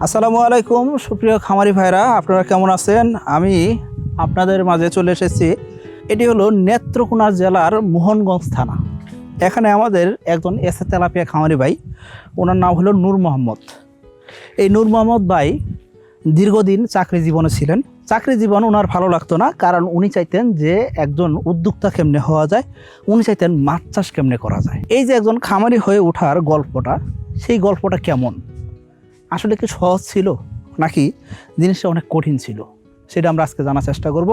আসসালামু আলাইকুম সুপ্রিয় খামারি ভাইরা, আপনারা কেমন আছেন? আমি আপনাদের মাঝে চলে এসেছি। এটি হলো নেত্রকোনা জেলার মোহনগঞ্জ থানা। এখানে আমাদের একজন এসে তেলাপিয়া খামারি ভাই, ওনার নাম হলো নূর মোহাম্মদ। এই নূর মোহাম্মদ ভাই দীর্ঘদিন চাকরি জীবনে ছিলেন। চাকরি জীবন ওনার ভালো লাগতো না, কারণ উনি চাইতেন যে একজন উদ্যোক্তা কেমনে হওয়া যায়, উনি চাইতেন মাছ চাষ কেমনে করা যায়। এই যে একজন খামারি হয়ে ওঠার গল্পটা, সেই গল্পটা কেমন, আসলে কি সহজ ছিল নাকি জিনিসটা অনেক কঠিন ছিল, সেটা আমরা আজকে জানার চেষ্টা করব।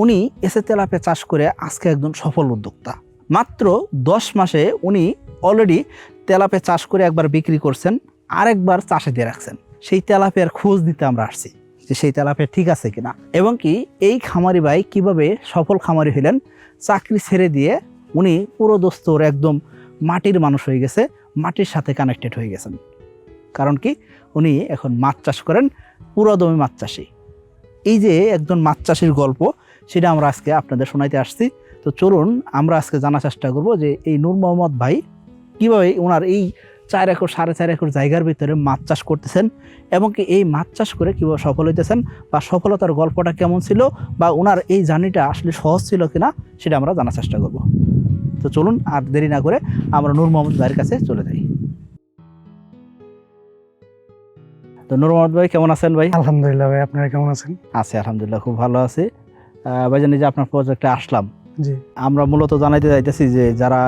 উনি এসে তেলাপিয়া চাষ করে আজকে একজন সফল উদ্যোক্তা। মাত্র 10 মাসে উনি অলরেডি তেলাপিয়া চাষ করে একবার বিক্রি করছেন, আরেকবার চাষে দিয়ে রাখছেন। সেই তেলাপিয়ার খোঁজ দিতে আমরা আসছি যে সেই তেলাপিয়া ঠিক আছে কিনা, এবং কি এই খামারি ভাই কিভাবে সফল খামারি হলেন। চাকরি ছেড়ে দিয়ে উনি পুরো দোস্তর একদম মাটির মানুষ হয়ে গেছে, মাটির সাথে কানেক্টেড হয়ে গেছেন। কারণ কি, উনি এখন মাছ চাষ করেন, পুরোদমে মাছ চাষি। এই যে একজন মাছ চাষির গল্প, সেটা আমরা আজকে আপনাদের শোনাইতে আসছি। তো চলুন আমরা আজকে জানার চেষ্টা করব যে এই নূর মোহাম্মদ ভাই কীভাবে ওনার এই 4 একর 4.5 একর জায়গার ভিতরে মাছ চাষ করতেছেন, এবং কি এই মাছ চাষ করে কীভাবে সফল হইতেছেন, বা সফলতার গল্পটা কেমন ছিল, বা ওনার এই জার্নিটা আসলে সহজ ছিল কিনা, সেটা আমরা জানার চেষ্টা করব। তো চলুন আর দেরি না করে আমরা নূর মোহাম্মদ ভাইয়ের কাছে চলে যাই। তো নূর মোহাম্মদ ভাই কেমন আছেন ভাই? আলহামদুলিল্লাহ ভাই, আপনারা কেমন আছেন? আছি আলহামদুলিল্লাহ, খুব ভালো আছি। ভাইজান, এই যে আপনার প্রজেক্টে আসলাম, জি, আমরা মূলত জানাইতে চাইতেছি যে যারা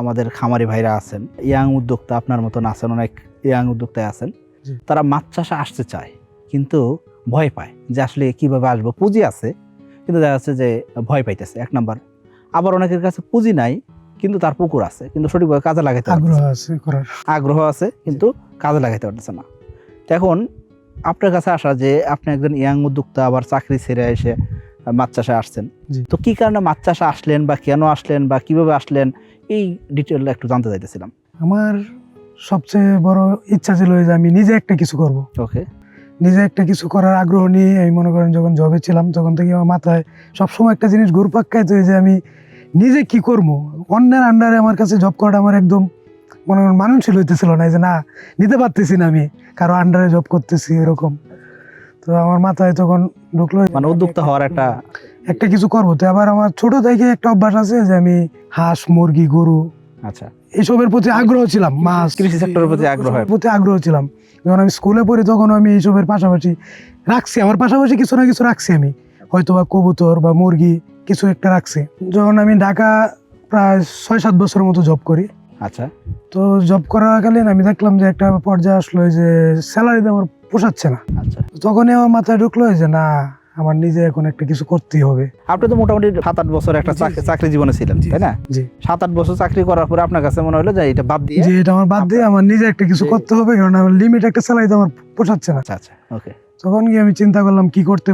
আমাদের খামারি ভাইরা আছেন, ইয়াং উদ্যোক্তা আপনার মতন আছেন, অনেক ইয়াং উদ্যোক্তায় আছেন, জি। তারা মাছ চাষে আসতে চায় কিন্তু ভয় পায় যে আসলে কিভাবে আসবো। পুঁজি আছে কিন্তু দেখা যাচ্ছে যে ভয় পাইতেছে, 1 নাম্বার। আবার অনেকের কাছে পুঁজি নাই কিন্তু তার পুকুর আছে, কিন্তু সঠিকভাবে কাজে লাগাইতে আগ্রহ পারতেছে না। আছে করার। আগ্রহ আছে কিন্তু কাজে লাগাইতে পারতেছে না। তো এখন আপনার কাছে আসা যে আপনি একজন ইয়াং উদ্যোক্তা, আবার চাকরি ছেড়ে এসে মাছ চাষে আসছেন, জি। তো কি কারণে মাছ চাষে আসলেন, বা কেন আসলেন, বা কিভাবে আসলেন, এই ডিটেইলটা একটু জানতে চাইতেছিলাম। আমার সবচেয়ে বড় ইচ্ছা ছিল যে আমি নিজে একটা কিছু করব। ওকে। নিজে একটা কিছু করার আগ্রহ নিয়ে আমি মনে করেন যখন জবে ছিলাম তখন থেকে আমার মাথায় সবসময় একটা জিনিস ঘুরপাক খাইতো যে আমি নিজে কি করব। অন্যের আন্ডারে আমার কাছে জব করাটা আমার একদম মনে করেন মানানসই হইতেছিল না, যে না নিতে পারতেছি না, আমি কারো আন্ডারে জব করতেছি এরকম। তো আমার মাথায় তখন ঢুকলো মানে উদ্যোক্তা হওয়ার একটা কিছু করবো। তো আবার আমার ছোট থেকে একটা অভ্যাস আছে যে আমি হাঁস, মুরগি, গরু, আচ্ছা, এইসবের প্রতি আগ্রহ ছিলাম। মাছ, কৃষি সেক্টরের প্রতি আগ্রহ ছিলাম। যখন আমি স্কুলে পড়ি তখন আমি এইসবের পাশাপাশি রাখছি, আমার পাশাপাশি কিছু না কিছু রাখছি আমি, হয়তো বা কবুতর বা মুরগি কিছু একটা রাখছি। যখন আমি ঢাকা প্রায় 6-7 বছরের মতো জব করি, আচ্ছা, তো জব করাকালীন আমি দেখলাম যে একটা পর্যায়ে আসলো যে স্যালারিতে আমার পোষাচ্ছে না। আচ্ছা। তখনই আমার মাথায় ঢুকলো যে না, আমার নিজে এখন একটা কিছু করতেই হবে। আপনি তো মোটামুটি 7-8 বছর একটা চাকরি জীবনে ছিলেন, তাই না? জি। 7-8 বছর চাকরি করার পরে আপনার কাছে মনে হলো যে এটা বাদ দিয়ে, যে এটা আমার বাদ দিয়ে আমার নিজে একটা কিছু করতে হবে, কারণ আমার লিমিট একটা স্যালারিতে আমার পোষাচ্ছে না। আচ্ছা, আচ্ছা, ওকে। তখন গিয়ে আমি চিন্তা করলাম কি করতে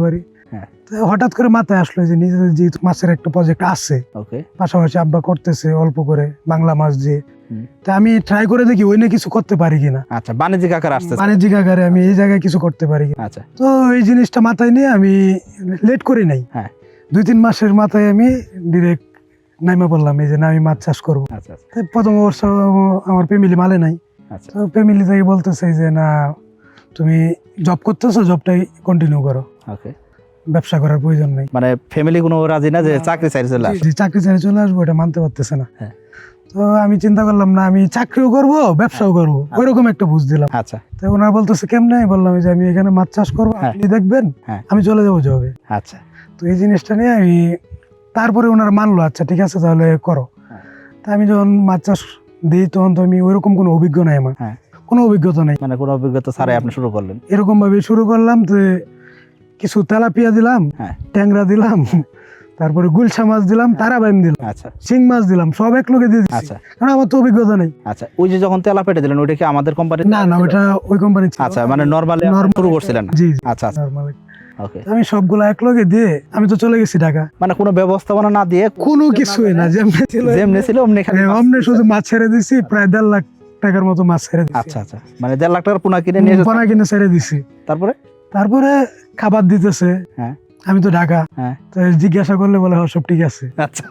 পারি। হ্যাঁ। তো হঠাৎ করে মাথায় আসলো যে নিজেদের যেহেতু মাছের একটা প্রজেক্ট আছে, ওকে। পাশাপাশি আব্বা করতেছে অল্প করে বাংলা মাছ দিয়ে, তা আমি ট্রাই করে দেখি ওই নিয়ে কিছু করতে পারি কিনা। আচ্ছা, বাণিজ্যিক আকারে আসছে, বাণিজ্যিক আকারে আমি এই জায়গায় কিছু করতে পারি কিনা। আচ্ছা। তো এই জিনিসটা মাথায় নিয়ে আমি লেট করি নাই। হ্যাঁ। 2-3 মাসের মাথায় আমি ডিরেক্ট নাইমা বললাম এই যে না, আমি মাছ চাষ করবো। আচ্ছা, আচ্ছা, প্রথম বর্ষ আমার ফ্যামিলি মালে নাই। আচ্ছা। তো ফ্যামিলি থেকে বলতেছে যে না, তুমি জব করতেছো, জবটাই কন্টিনিউ করো, ওকে। ব্যবসা করার প্রয়োজন নেই। মানে ফ্যামিলি কোনো রাজি না যে চাকরি ছেড়ে চলে আসে? যে চাকরি ছেড়ে চলে আসবো এটা মানতে পারতেছে না। হ্যাঁ। তো আমি চিন্তা করলাম না, আমি চাকরিও করবো ব্যবসাও করবো, ওইরকম একটা বুঝ দিলাম। আচ্ছা। তো ওনারা বলতেছে কেমনে, বললাম যে আমি এখানে মাছ চাষ করবো, আপনি দেখবেন, আমি চলে যাবো জবে। আচ্ছা। তো এই জিনিসটা নিয়ে আমি, তারপরে ওনারা মানলো আচ্ছা ঠিক আছে তাহলে করো। তা আমি যখন মাছ চাষ দিই তখন তো আমি ওইরকম কোনো অভিজ্ঞ নাই, আমার কোনো অভিজ্ঞতা নাই। মানে কোনো অভিজ্ঞতা ছাড়াই আপনি শুরু করলেন? এরকম ভাবে শুরু করলাম। তো কিছু তেলাপিয়া দিলাম, ট্যাংরা দিলাম, তারপরে গুলশা মাছ দিলাম, তারাবাইম দিলাম, আচ্ছা, শিং মাছ দিলাম, সব এক লোকে দিয়ে দিচ্ছি। আচ্ছা। কারণ আমার তো অভিজ্ঞতা নেই। আচ্ছা, ওই যে যখন তেলাপিয়া দিলেন ওইটা কি আমাদের কোম্পানি? না না, ওটা ওই কোম্পানি ছিল। আচ্ছা, মানে নরমালি শুরু করছিলেন? জি, আচ্ছা, নরমালি। ওকে। আমি সবগুলো এক লগে দিয়ে আমি তো চলে গেছি ঢাকা। মানে কোনো ব্যবস্থাপনা না দিয়ে, কোনো কিছুই না, যেমনি ছিল অমনি শুধু মাছ ছেড়ে দিছি, প্রায় 1.5 লাখ টাকার মতো মাছ ছেড়ে দিছি। আচ্ছা, আচ্ছা, মানে 1.5 লাখ টাকার পোনা কিনে নিয়ে ছেড়ে দিছি। তারপরে খাবার দিতেছে। আমি তো ঢাকা, তো জিজ্ঞাসা করলে বলে সব ঠিক আছে। আচ্ছা।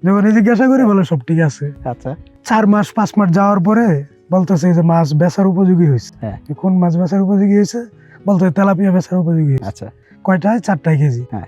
যখন জিজ্ঞাসা করি বলে সব ঠিক আছে। আচ্ছা। 4 মাস 5 মাস যাওয়ার পরে বলতেছে যে মাছ বেচার উপযোগী হয়েছে। হ্যাঁ। কোন মাছ বেচার উপযোগী হয়েছে? বলতে তেলাপিয়া বেচার উপযোগী হয়েছে। আচ্ছা। কয়টায়? 4টায় কেজি। হ্যাঁ।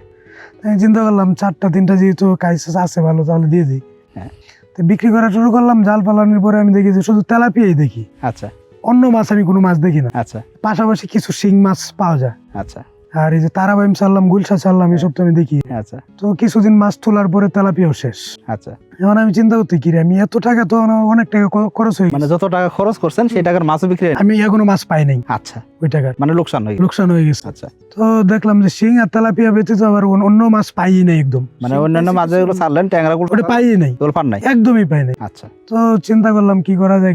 আমি চিন্তা করলাম 4টা 3টা যেহেতু কাইস আছে ভালো, তাহলে দিয়ে দিই। হ্যাঁ। তো বিক্রি করা শুরু করলাম। জাল পালানোর পরে আমি দেখি যে শুধু তেলাপিয়াই দেখি, আচ্ছা অন্য মাছ আমি কোনো মাছ দেখি না। আচ্ছা পাশাপাশি কিছু শিং মাছ পাওয়া যায়, আচ্ছা আর এই যে তারাবাইম ছাড়লাম, গুলশা ছাড়লাম, এসব তো আমি দেখি। আচ্ছা তো কিছুদিন মাছ তোলার পরে তেলাপিয়াও শেষ। আচ্ছা। এখন আমি চিন্তা করতে কি রে, আমি এত টাকা তো আমার অনেক টাকা খরচ হয়ে মানে গেছে। যত টাকা খরচ করছেন সেই টাকার মাছও বিক্রি হয় না? আমি এখনো মাছ পাই নাই আচ্ছা, ওই টাকার, মানে লোকসান হয়ে গেছে। লোকসান হয়ে গেছে। আচ্ছা, তো দেখলাম যে শিং আর তেলাপিয়া ব্যতীত আবার অন্য মাছ পাই নাই একদম। মানে অন্যান্য মাছ যেগুলো ছাড়লেন ট্যাংরা ওটা পাই নাই, ওগুলো পান নাই? একদমই পাই নাই। আচ্ছা। তো চিন্তা করলাম কি করা যায়,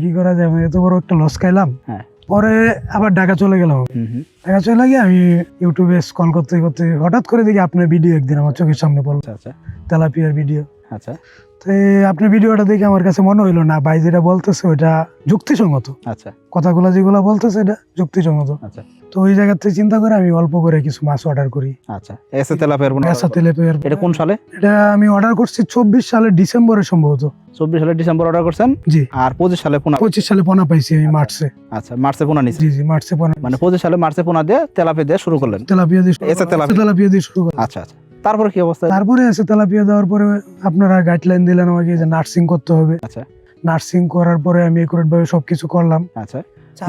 আমি এত বড় একটা লস খাইলাম। হ্যাঁ। পরে আবার ঢাকা চলে গেলাম। ঢাকা চলে গিয়ে আমি ইউটিউবে স্ক্রল করতে করতে হঠাৎ করে দেখি আপনার ভিডিও একদিন আমার চোখের সামনে পড়লো, আচ্ছা তেলাপিয়ার ভিডিও। আচ্ছা। তো আপনার ভিডিওটা দেখে আমার কাছে মনে হইলো না ভাই যেটা বলতেছে ওইটা যুক্তিসঙ্গত। আচ্ছা। কথাগুলো যেগুলো বলতেছে এটা যুক্তিসঙ্গত। আচ্ছা। তো ওই জায়গা থেকে চিন্তা করে আমি অল্প করে কিছু মাছ অর্ডার করি। আচ্ছা, এসে তেলাপিয়ার পোনা। তেলাপিয়ার এটা কোন সালে? এটা আমি অর্ডার করছি 24 সালের ডিসেম্বরে সম্ভবত। 24 সালের ডিসেম্বর অর্ডার করছেন? জি। আর 25 সালে পোনা? 25 সালে পোনা পাইছি আমি মার্চে। আচ্ছা, মার্চে পোনা নিছি? জি জি, মার্চে পোনা। মানে 25 সালে মার্চে পোনা দিয়ে তেলাপিয়া দিয়ে শুরু করলেন? তেলাপিয়া দিয়ে এসে তেলাপিয়া দিয়ে শুরু করলাম। আচ্ছা আচ্ছা। তারপরে কি অবস্থা? তারপরে এসে তেলাপিয়া দেওয়ার পরে আপনারা গাইডলাইন দিলেন আমাকে যে নার্সিং করতে হবে। আচ্ছা। নার্সিং করার পরে আমি একুরেট ভাবে সবকিছু করলাম। আচ্ছা।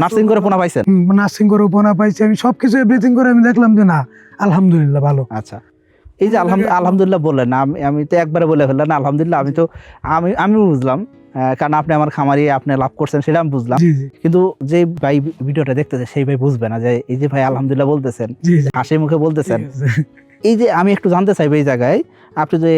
নার্সিং করে পোনা পাইছেন? নার্সিং করে পোনা পাইছি আমি, সবকিছু এভরিথিং করে আমি দেখলাম যে না আলহামদুলিল্লাহ ভালো। আচ্ছা। এই যে আলহামদুলিল্লাহ বললেন, আমি তো একবারে বলে ফেললেন আলহামদুলিল্লাহ। আমি বুঝলাম, কারণ আপনি আমার খামারি, আপনি লাভ করছেন সেটা আমি বুঝলাম। জি জি। কিন্তু যে ভাই ভিডিওটা দেখতেছে সেই ভাই বুঝবে না যে এই যে ভাই আলহামদুলিল্লাহ বলতেছেন, জি জি, হাসি মুখে বলতেছেন। ঠিক আছে। এই যে আমি একটু জানতে চাইবো এই জায়গায়, আপনি যে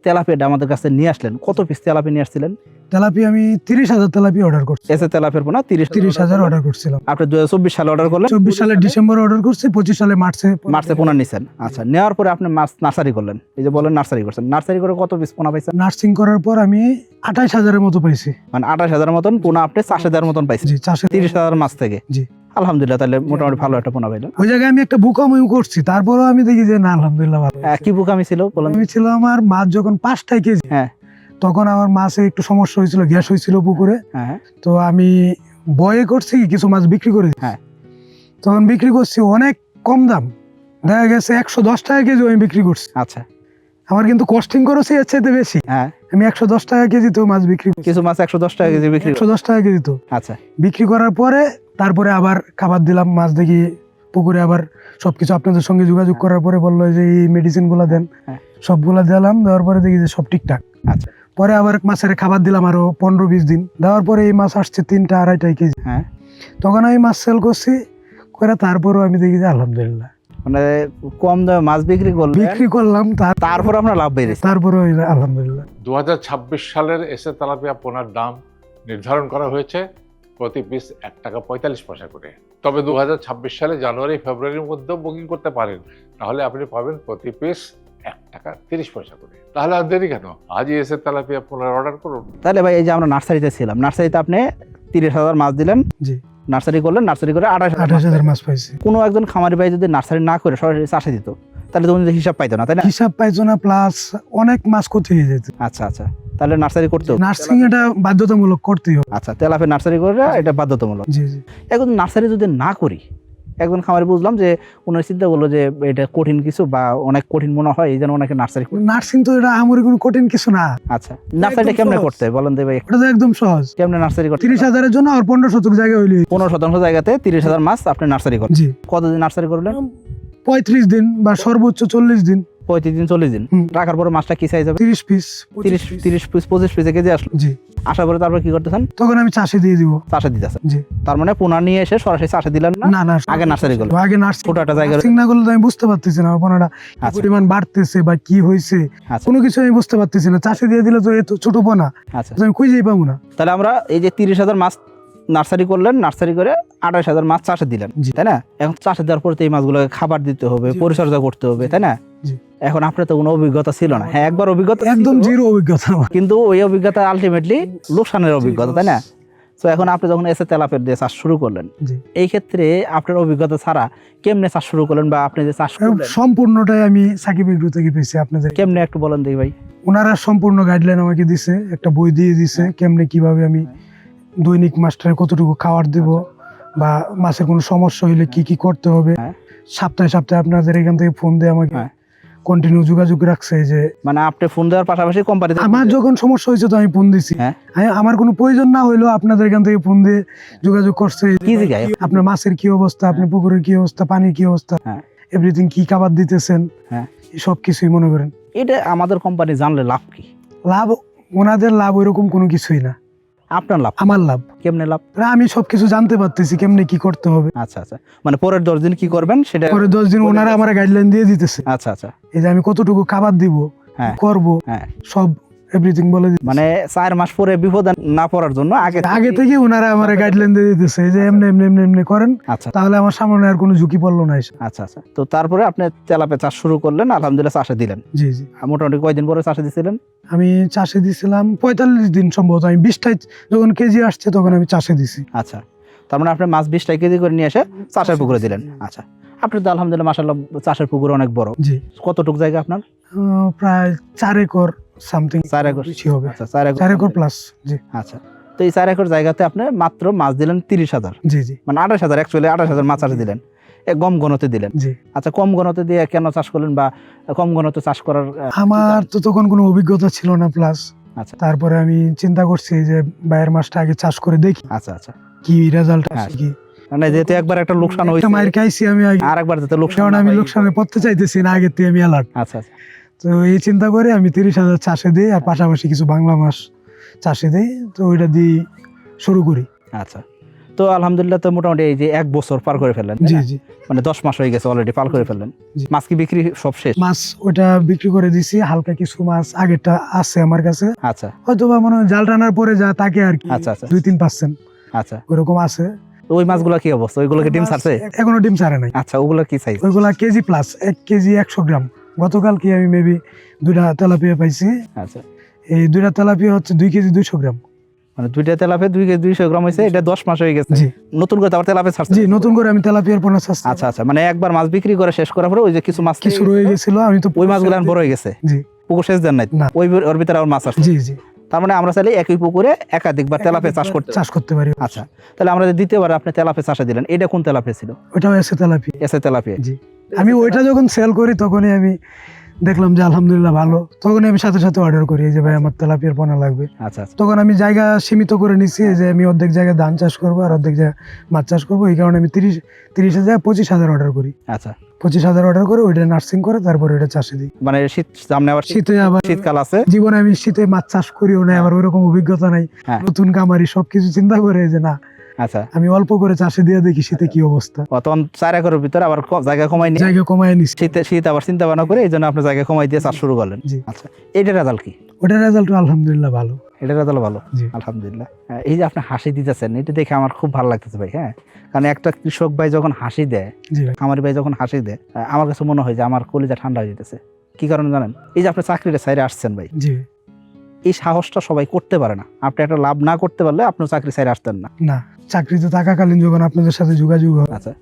তেলাপিয়াটা আমাদের কাছে নিয়ে আসলেন, কত পিস তেলাপিয়া নিয়ে আসছিলেন? তেলাপিয়া আমি 30,000 তেলাপিয়া অর্ডার করছি। এসে তেলাপিয়ার পোনা 30,000 অর্ডার করছিলাম। আপনি 2024 সালে অর্ডার করলেন? 24 সালের ডিসেম্বরে অর্ডার করছি, 25 সালে মার্চে পোনা নিছেন। আচ্ছা, নেওয়ার পরে আপনি মাছ নার্সারি করলেন। এই যে বলেন নার্সারি করছেন, নার্সারি করে কত পিস পোনা পাইছেন? নার্সিং করার পর আমি 28,000-এর মতো পাইছি। মানে 28,000 মতন পোনা আপনি চাষে দেওয়ার মতন পাইছেন? জি, চাষে 30,000 মাছ থেকে। জি, আলহামদুলিল্লাহ। তাহলে মোটামুটি ভালো একটা পোনা পাইলেন। ওই জায়গায় আমি একটা বুকামিও করছি, তারপরেও আমি দেখি যে না আলহামদুলিল্লাহ ভালো। কি বুকামি ছিল বলেন? আমি ছিল আমার মাছ যখন 5টায় কেজি, হ্যাঁ, তখন আমার মাছে একটু সমস্যা হয়েছিল, গ্যাস হয়েছিল পুকুরে। হ্যাঁ। তো আমি বয়ে করছি কিছু মাছ বিক্রি করে। হ্যাঁ। তখন বিক্রি করছি অনেক কম দাম, দেখা গেছে 110 টাকা কেজি আমি বিক্রি করছি। আচ্ছা। আমার কিন্তু কস্টিং খরচ এর চাইতে বেশি। হ্যাঁ। আমি 110 টাকা কেজি তো মাছ বিক্রি করছি। কিছু মাছ 110 টাকা কেজি বিক্রি? 110 টাকা কেজি তো। আচ্ছা। বিক্রি করার পরে তারপরে আবার খাবার দিলাম, মাছ দেখি পুকুরে আবার সবকিছু আপনাদের সঙ্গে যোগাযোগ করার পরে বললো যে এই মেডিসিন গুলা দেন। হ্যাঁ। সবগুলা দিলাম, দেওয়ার পরে দেখি যে সব ঠিকঠাক। আচ্ছা। পরে আবার মাছের খাবার দিলাম আরো 15-20 দিন, দেওয়ার পরে এই মাছ আসছে 3টা-2.5 কেজি। হ্যাঁ। তখন আমি মাছ সেল করছি করে, তারপরও আমি দেখি যে আলহামদুলিল্লাহ মানে কম দামে মাছ বিক্রি করলাম, তারপর আপনার লাভ বেড়েছে? তারপরে আলহামদুলিল্লাহ। 2026 সালের এসে তেলাপিয়া পোনার দাম নির্ধারণ করা হয়েছে প্রতি পিস 1 টাকা 45 পয়সা করে। তবে 2026 সালে জানুয়ারি ফেব্রুয়ারির মধ্যেও বুকিং করতে পারেন, তাহলে আপনি পাবেন প্রতি পিস 1 টাকা 30 পয়সা করে। তাহলে আর দেরি কেন, আজই এসে তেলাপিয়া পোনার অর্ডার করুন। তাহলে ভাই এই যে আমরা নার্সারিতে ছিলাম, নার্সারিতে আপনি 30,000 মাছ দিলেন। জি। নার্সারি করলেন, নার্সারি করে 28,000 মাছ পাইছি। কোনো একজন খামারি ভাই যদি নার্সারি না করে সরাসরি চাষে দিত, তাহলে তো উনি হিসাব পাইতো না, তাই না? হিসাব পাইতো না, প্লাস অনেক মাছ ক্ষতি হয়ে যেত। আচ্ছা আচ্ছা। তাহলে নার্সারি করতে হবে? নার্সিং এটা বাধ্যতামূলক করতেই হবে। আচ্ছা, তেলাপিয়া নার্সারি করে এটা বাধ্যতামূলক। জি জি। এখন নার্সারি যদি না করি, একজন খামারি বুঝলাম যে ওনার চিন্তা করলো যে এটা কঠিন কিছু বা অনেক কঠিন মনে হয়, এই জন্য ওনাকে নার্সারি। নার্সিং তো এটা আমারই কোনো কঠিন কিছু না। আচ্ছা, নার্সারিটা কেমনে করতে হয় বলেন ভাই? এটা তো একদম সহজ। কেমনে নার্সারি করতে? 30,000-এর জন্য আর 15 শতক জায়গা হইলে 15% জায়গাতে 30,000 মাছ আপনি নার্সারি করেন। জি। কতদিন নার্সারি করলেন? 35 দিন বা সর্বোচ্চ 40 দিন। 35 দিন 40 দিন রাখার পরে মাছটা কি সাইজ হবে? 30 পিস 30 পিস 25 পিসে কেজি আসলো। জি। আসার পরে তারপর কি করতেছেন? তখন আমি চাষে দিয়ে দিব। চাষে দিতেছেন? জি। তার মানে পোনা নিয়ে এসে সরাসরি চাষে দিলেন না? না না, আগে নার্সারি করলেন। আগে নার্সিং ছোট একটা জায়গা না করলে আমি বুঝতে পারতেছি না পোনাটা আচ্ছা। পরিমাণ বাড়তেছে বা কি হয়েছে, আচ্ছা। কোনো কিছু আমি বুঝতে পারতেছি না। চাষে দিয়ে দিলে তো এত ছোট পোনা, আচ্ছা, আমি খুঁজেই পাবো না। তাহলে আমরা এই যে 30,000 মাছ নার্সারি করলেন, নার্সারি করে 28,000 মাছ চাষে দিলেন, জি। তাই না? এখন চাষে দেওয়ার পরে তো এই মাছগুলোকে খাবার দিতে হবে, জি। পরিচর্যা করতে হবে, তাই না? জি। এখন আপনার তো কোনো অভিজ্ঞতা ছিল না। হ্যাঁ, একবার অভিজ্ঞতা একদম ছিল, জিরো অভিজ্ঞতা আমার। কিন্তু ওই অভিজ্ঞতা আলটিমেটলি লোকসানের অভিজ্ঞতা, তাই না? তো এখন আপনি যখন এসে তেলাপিয়া দিয়ে চাষ শুরু করলেন, জি। এই ক্ষেত্রে আপনার অভিজ্ঞতা ছাড়া কেমনে চাষ শুরু করলেন বা আপনি যে চাষ করলেন সম্পূর্ণটাই আমি সাকিব এগ্রো থেকে পেয়েছি। আপনাদের কেমনে একটু বলেন দেখি ভাই। ওনারা সম্পূর্ণ গাইডলাইন আমাকে দিছে, একটা বই দিয়ে দিছে কেমনে কিভাবে আমি দৈনিক মাস্টারে কতটুকু খাবার দিব বা মাছের কোনো সমস্যা হইলে কি কি করতে হবে, হ্যাঁ। সপ্তাহে সপ্তাহে আপনাদের এখান থেকে ফোন দিয়ে আমাকে হ্যাঁ। কন্টিনিউ যোগাযোগ রাখছে যে মানে আপনি ফোন দেওয়ার পাশাপাশি কোম্পানিতে আমার যখন সমস্যা হয়েছে তো আমি ফোন দিছি, হ্যাঁ। আমার কোনো প্রয়োজন না হইলেও আপনাদের এখান থেকে ফোন দিয়ে যোগাযোগ করছে কি জায়গায়? আপনার মাছের কি অবস্থা, আপনার পুকুরের কি অবস্থা, পানির কি অবস্থা, হ্যাঁ। এভরিথিং কি খাবার দিতেছেন, হ্যাঁ। সব কিছুই মনে করেন এটা আমাদের কোম্পানি জানলে লাভ কি? লাভ, ওনাদের লাভ ওইরকম কোনো কিছুই না, আপনার লাভ। আমার লাভ। কেমনে লাভ? আমি সবকিছু জানতে পারতেছি কেমনে কি করতে হবে। আচ্ছা আচ্ছা, মানে পরের 10 দিন কি করবেন সেটা। পরে 10 দিন ওনারা আমার গাইডলাইন দিয়ে দিতেছে, আচ্ছা আচ্ছা, এই যে আমি কতটুকু খাবার দিব, হ্যাঁ। করব, হ্যাঁ। সব এভরিথিং বলে দিতেছে। মানে 4 মাস পরে বিপদে না পড়ার জন্য আগে থেকে ওনারা আমার গাইডলাইন দিয়ে দিতেছে যে এমনি এমনি এমনি এমনি করেন, আচ্ছা তাহলে আমার সামনে আর কোনো ঝুঁকি পড়লো না এসে। আচ্ছা আচ্ছা। তো তারপরে আপনি তেলাপিয়া চাষ শুরু করলেন, আলহামদুলিল্লাহ চাষে দিলেন। জি জি। মোটামুটি কয়দিন পরে চাষে দিছিলেন? আমি চাষে দিছিলাম 45 দিন সম্ভবত, আমি 20টায় যখন কেজি আসছে তখন আমি চাষে দিছি। আচ্ছা, তার মানে আপনি মাছ 20 কেজি করে নিয়ে এসে চাষের পুকুরে দিলেন। আচ্ছা, আপনি তো আলহামদুলিল্লাহ মাশাআল্লাহ চাষের পুকুর অনেক বড়। জি। কতটুক জায়গা আপনার? প্রায় 4 একর সামথিং, 4 একর বেশি হবে। আচ্ছা, 4 একর। 4 acre plus. জি। আচ্ছা, তো এই 4 একর জায়গাতে আপনি মাত্র মাছ দিলেন 30,000, জি জি। মানে 28,000, অ্যাকচুয়ালি 28,000 মাছ চাষে দিলেন, কম ঘনতে দিলেন। জি। আচ্ছা, কম ঘনতে দিয়ে কেন চাষ করলেন বা কম ঘনতে চাষ করার আমার তো তখন কোনো অভিজ্ঞতা ছিল না, প্লাস আচ্ছা তারপরে আমি চিন্তা করছি যে বাইরের মাছটা আগে চাষ করে দেখি আচ্ছা আচ্ছা, কি রেজাল্ট হ্যাঁ। আসে কি। মানে যেহেতু একবার একটা লোকসান হয়েছে, একটা মায়ের খাইছি আমি আগে, আর একবার যাতে লোকসান কারণ না আমি হয়। লোকসানে পড়তে চাইতেছি না, আগের থেকে আমি অ্যালার্ট। আচ্ছা আচ্ছা, তো এই চিন্তা করে আমি 30,000 চাষে দিই, আর পাশাপাশি কিছু বাংলা মাছ চাষে দিই, তো ওইটা দিয়ে শুরু করি। আচ্ছা। তো আলহামদুলিল্লাহ, তো মোটামুটি এই যে 1 বছর পার করে ফেললেন, তাই জি না? জি। মানে 10 মাস হয়ে গেছে অলরেডি, পার করে ফেললেন। জি। মাছ কি বিক্রি সব শেষ? মাছ ওটা বিক্রি করে দিছি, হালকা কিছু মাছ আগেরটা আছে আমার কাছে, আচ্ছা হয়তো বা মনে হয় জাল টানার পরে যা তাকে আর কি আচ্ছা আচ্ছা 2-3%, আচ্ছা। ওরকম আছে। তো ওই মাছগুলো কি অবস্থা? ওইগুলোকে ডিম ছাড়ছে? এখনো ডিম ছাড়ে নাই। আচ্ছা, ওগুলো কি সাইজ? ওইগুলা কেজি প্লাস, 1 কেজি 100 গ্রাম। গতকাল কি আমি মেবি 2টা তেলাপিয়া পাইছি, আচ্ছা, এই 2টা তেলাপিয়া হচ্ছে 2 কেজি 200 গ্রাম। মানে 2টা তেলাপিয়া 2 কেজি 200 গ্রাম হয়েছে, এটা 10 মাস হয়ে গেছে। জি নতুন করে আবার তেলাপিয়া ছাড়ছে? জি, নতুন করে আমি তেলাপিয়ার পোনা চাচ্ছি। আচ্ছা আচ্ছা, মানে একবার মাছ বিক্রি করে শেষ করার পরে ওই যে কিছু মাছ কিছু রয়ে গেছিল, আমি তো ওই মাছগুলো এখন বড় হয়ে গেছে। জি পুকুর শেষ দেন নাই? না। ওর ভিতরে আর মাছ আসছে। জি জি, তার মানে আমরা চাইলে একই পুকুরে একাধিকবার তেলাপিয়া চাষ করতে পারি। আচ্ছা, তাহলে আমরা যে দ্বিতীয়বার আপনি তেলাপিয়া চাষে দিলেন, এটা কোন তেলাপিয়া ছিল? ওটাও এসে তেলাপিয়া। এসে তেলাপিয়া। জি। আমি ওইটা যখন সেল করি তখনই আমি দেখলাম যে আলহামদুলিল্লাহ ভালো, তখনই আমি সাথে সাথে অর্ডার করি যে ভাই আমার তেলাপিয়ার পোনা লাগবে। আচ্ছা আচ্ছা, তখন আমি জায়গা সীমিত করে নিচ্ছি যে আমি অর্ধেক জায়গায় ধান চাষ করবো আর অর্ধেক জায়গায় মাছ চাষ করবো, এই কারণে আমি 30,000 25,000 অর্ডার করি। আচ্ছা, 25,000 অর্ডার করে ওইটা নার্সিং করে তারপরে ওইটা চাষে দিই। মানে শীত সামনে, আবার শীতে আবার শীতকাল আছে। জীবনে আমি শীতে মাছ চাষ করিও না, আবার ওইরকম অভিজ্ঞতা নাই, হ্যাঁ। নতুন কামারি, সবকিছু চিন্তা করে যে না আচ্ছা, আমি অল্প করে চাষে দিয়ে দেখি শীতে কি অবস্থা। তখন 4 একরের ভিতরে আবার জায়গা কমাই নিয়ে জায়গা কমায় নিচ্ছি। শীত আবার চিন্তা ভাবনা করে এই জন্য আপনি জায়গা কমাই দিয়ে চাষ শুরু করলেন। জি। আচ্ছা, এইটার রেজাল্ট কি? ওটার রেজাল্ট আলহামদুলিল্লাহ ভালো। এটার রেজাল্ট ভালো, জি। আলহামদুলিল্লাহ। এই যে আপনি হাসি দিতেছেন, এটা দেখে আমার খুব ভালো লাগতেছে ভাই। হ্যাঁ, কারণ একটা কৃষক ভাই যখন হাসি দেয়, জি ভাই। খামারি ভাই যখন হাসি দেয়, আমার কাছে মনে হয় যে আমার কলিজা ঠান্ডা হয়ে যেতেছে। কি কারণে জানেন? এই যে আপনি চাকরিটা ছাইরে আসছেন ভাই, জি। এই সাহসটা সবাই করতে পারে না। আপনি একটা লাভ না করতে পারলে আপনি চাকরি ছাইরে আসতেন না। না, চাকরিতে থাকাকালীন যখন আপনাদের সাথে যোগাযোগ হয়, আচ্ছা,